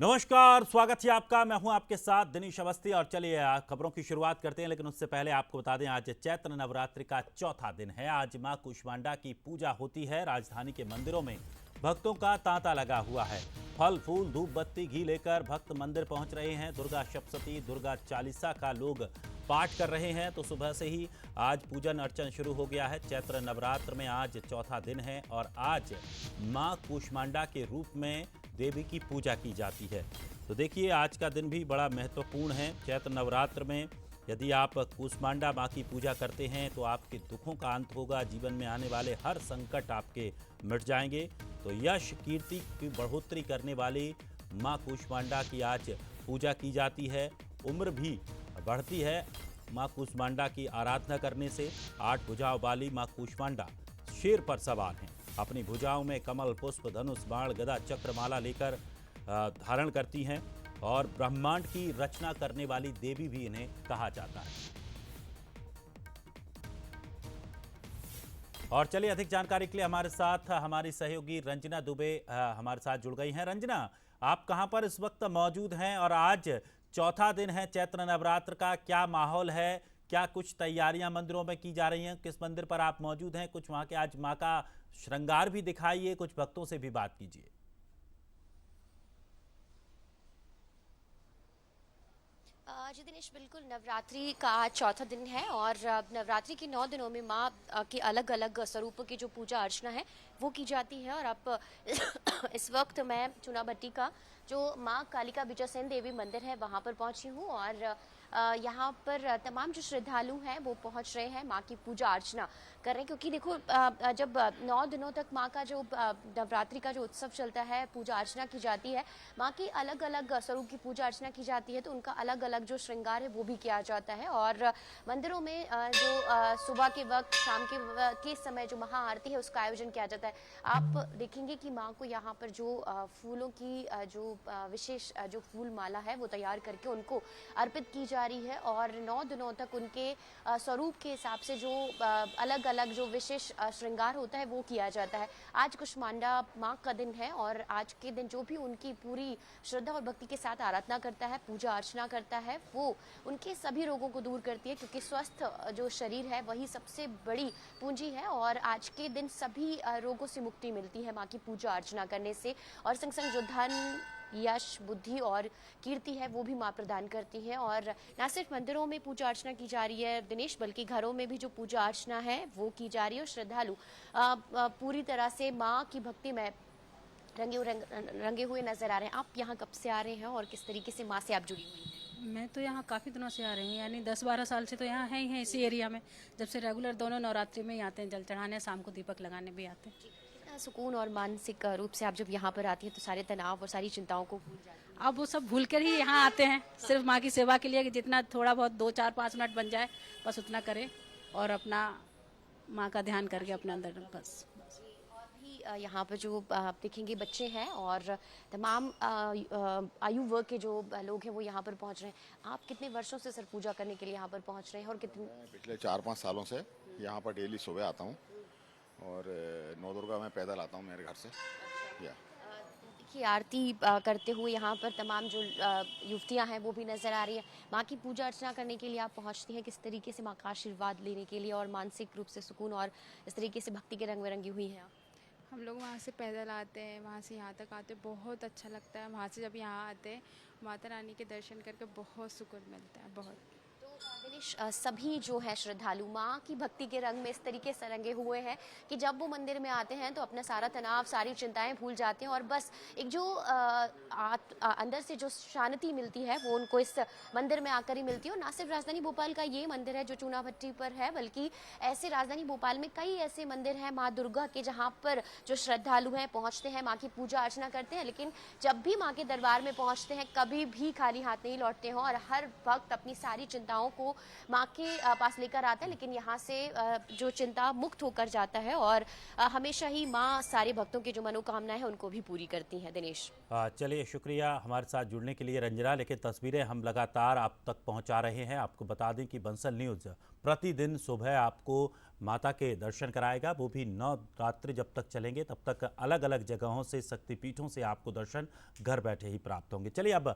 नमस्कार, स्वागत है आपका। मैं हूं आपके साथ दिनेश अवस्थी और चलिए खबरों की शुरुआत करते हैं। लेकिन उससे पहले आपको बता दें, आज चैत्र नवरात्रि का चौथा दिन है। आज मां कूष्मांडा की पूजा होती है। राजधानी के मंदिरों में भक्तों का तांता लगा हुआ है। फल फूल धूप बत्ती घी लेकर भक्त मंदिर पहुंच रहे हैं। दुर्गा सप्तशती दुर्गा चालीसा का लोग पाठ कर रहे हैं। तो सुबह से ही आज पूजन अर्चन शुरू हो गया है। चैत्र नवरात्र में आज चौथा दिन है और आज मां कूष्मांडा के रूप में देवी की पूजा की जाती है। तो देखिए, आज का दिन भी बड़ा महत्वपूर्ण है। चैत्र नवरात्र में यदि आप कूष्मांडा माँ की पूजा करते हैं तो आपके दुखों का अंत होगा। जीवन में आने वाले हर संकट आपके मिट जाएंगे। तो यश कीर्ति की बढ़ोतरी करने वाली माँ कूष्मांडा की आज पूजा की जाती है। उम्र भी बढ़ती है माँ कूष्मांडा की आराधना करने से। 8 भुजाओं वाली माँ कूष्मांडा शेर पर सवार हैं। अपनी भुजाओं में कमल पुष्प धनुष बाण गदा चक्रमाला लेकर धारण करती हैं और ब्रह्मांड की रचना करने वाली देवी भी इन्हें कहा जाता है। और चलिए, अधिक जानकारी के लिए हमारे साथ हमारी सहयोगी रंजना दुबे हमारे साथ जुड़ गई हैं। रंजना, आप कहां पर इस वक्त मौजूद हैं और आज चौथा दिन है चैत्र नवरात्र का, क्या माहौल है? क्या कुछ तैयारियां मंदिरों में की जा रही हैं? किस मंदिर पर आप मौजूद हैं? कुछ वहां के आज मां का श्रृंगार भी दिखाइए, कुछ भक्तों से भी बात कीजिए। जी दिनेश, बिल्कुल नवरात्रि का आज चौथा दिन है और नवरात्रि के 9 दिनों में माँ के अलग अलग स्वरूपों की जो पूजा अर्चना है वो की जाती है। और अब इस वक्त मैं चुनाभट्टी का जो माँ कालिका विजयसेन देवी मंदिर है वहाँ पर पहुँची हूँ और यहाँ पर तमाम जो श्रद्धालु हैं वो पहुँच रहे हैं, माँ की पूजा अर्चना कर रहे हैं। क्योंकि देखो, जब 9 दिनों तक माँ का जो नवरात्रि का जो उत्सव चलता है, पूजा अर्चना की जाती है, माँ की अलग अलग स्वरूप की पूजा अर्चना की जाती है, तो उनका अलग अलग जो श्रृंगार है वो भी किया जाता है। और मंदिरों में जो सुबह के वक्त, शाम के समय जो महाआरती है उसका आयोजन किया जाता है। आप देखेंगे कि माँ को यहाँ पर जो फूलों की जो विशेष जो फूल माला है वो तैयार करके उनको अर्पित की जा रही है और 9 दिनों तक उनके स्वरूप के हिसाब से जो अलग अलग जो विशेष श्रृंगार होता है वो किया जाता है। आज कूष्मांडा माँ का दिन है और आज के दिन जो भी उनकी पूरी श्रद्धा और भक्ति के साथ आराधना करता है, पूजा अर्चना करता है, वो उनके सभी रोगों को दूर करती है। क्योंकि स्वस्थ जो शरीर है वही सबसे बड़ी पूंजी है और आज के दिन सभी रोगों से मुक्ति मिलती है माँ की पूजा अर्चना करने से। और संग संग जो धन, यश, बुद्धि और कीर्ति है वो भी माँ प्रदान करती है। और न सिर्फ मंदिरों में पूजा अर्चना की जा रही है दिनेश, बल्कि घरों में भी जो पूजा अर्चना है वो की जा रही है। और श्रद्धालु पूरी तरह से माँ की भक्ति में रंगे हुए नजर आ रहे हैं। आप यहाँ कब से आ रहे हैं और किस तरीके से माँ से आप जुड़ी हुई हैं? मैं तो यहाँ काफ़ी दिनों से आ रही हूँ, यानी 10-12 साल से तो यहाँ है ही हैं इसी एरिया में। जब से रेगुलर दोनों नवरात्रि में ही आते हैं, जल चढ़ाने, शाम को दीपक लगाने भी आते हैं। कितना सुकून और मानसिक रूप से आप जब यहाँ पर आती हैं तो सारे तनाव और सारी चिंताओं को भूल जाती हैं। अब वो सब भूल कर ही यहाँ आते हैं, सिर्फ माँ की सेवा के लिए कि जितना थोड़ा बहुत 2-4-5 मिनट बन जाए बस उतना करें और अपना माँ का ध्यान करके अपने अंदर बस। यहाँ पर जो आप देखेंगे बच्चे हैं और तमाम आयु वर्ग के जो लोग हैं वो यहाँ पर पहुँच रहे हैं। आप कितने वर्षों से सर पूजा करने के लिए यहाँ पर पहुँच रहे हैं और कितने? मैं पिछले 4-5 सालों से यहाँ पर डेली सुबह आता हूँ और नौ दुर्गा में पैदल आता हूँ मेरे घर से। या देखिए, आरती करते हुए यहाँ पर तमाम जो युवतियाँ हैं वो भी नज़र आ रही है। माँ की पूजा अर्चना करने के लिए आप पहुँचती हैं किस तरीके से माँ का आशीर्वाद लेने के लिए और मानसिक रूप से सुकून और इस तरीके से भक्ति के रंग में रंगी हुई हैं आप? हम लोग वहाँ से पैदल आते हैं, वहाँ से यहाँ तक आते हैं, बहुत अच्छा लगता है। वहाँ से जब यहाँ आते हैं माता रानी के दर्शन करके बहुत सुकून मिलता है, बहुत। तो दिनेश, सभी जो है श्रद्धालु माँ की भक्ति के रंग में इस तरीके से रंगे हुए हैं कि जब वो मंदिर में आते हैं तो अपना सारा तनाव, सारी चिंताएं भूल जाते हैं और बस एक जो अंदर से जो शांति मिलती है वो उनको इस मंदिर में आकर ही मिलती है। और ना सिर्फ राजधानी भोपाल का ये मंदिर है जो चूनाभट्टी पर है, बल्कि ऐसे राजधानी भोपाल में कई ऐसे मंदिर हैं माँ दुर्गा के जहाँ पर जो श्रद्धालु हैं पहुँचते हैं, माँ की पूजा अर्चना करते हैं। लेकिन जब भी माँ के दरबार में पहुँचते हैं कभी भी खाली हाथ नहीं लौटते हैं और हर वक्त अपनी सारी चिंताओं को को माँ के पास लेकर आता है, लेकिन यहाँ से जो चिंता मुक्त होकर जाता है और हमेशा ही माँ सारे भक्तों की जो मनोकामनाएं हैं उनको भी पूरी करती हैं। दिनेश, चलिए, शुक्रिया हमारे साथ जुड़ने के लिए रंजना। लेकिन तस्वीरें हम लगातार आप तक पहुंचा रहे हैं। आपको बता दें कि बंसल न्यूज़ प्रतिदिन सुबह आपको माता के दर्शन कराएगा, वो भी नवरात्रि जब तक चलेंगे तब तक अलग अलग जगहों से, शक्तिपीठों से आपको दर्शन घर बैठे ही प्राप्त होंगे। चलिए अब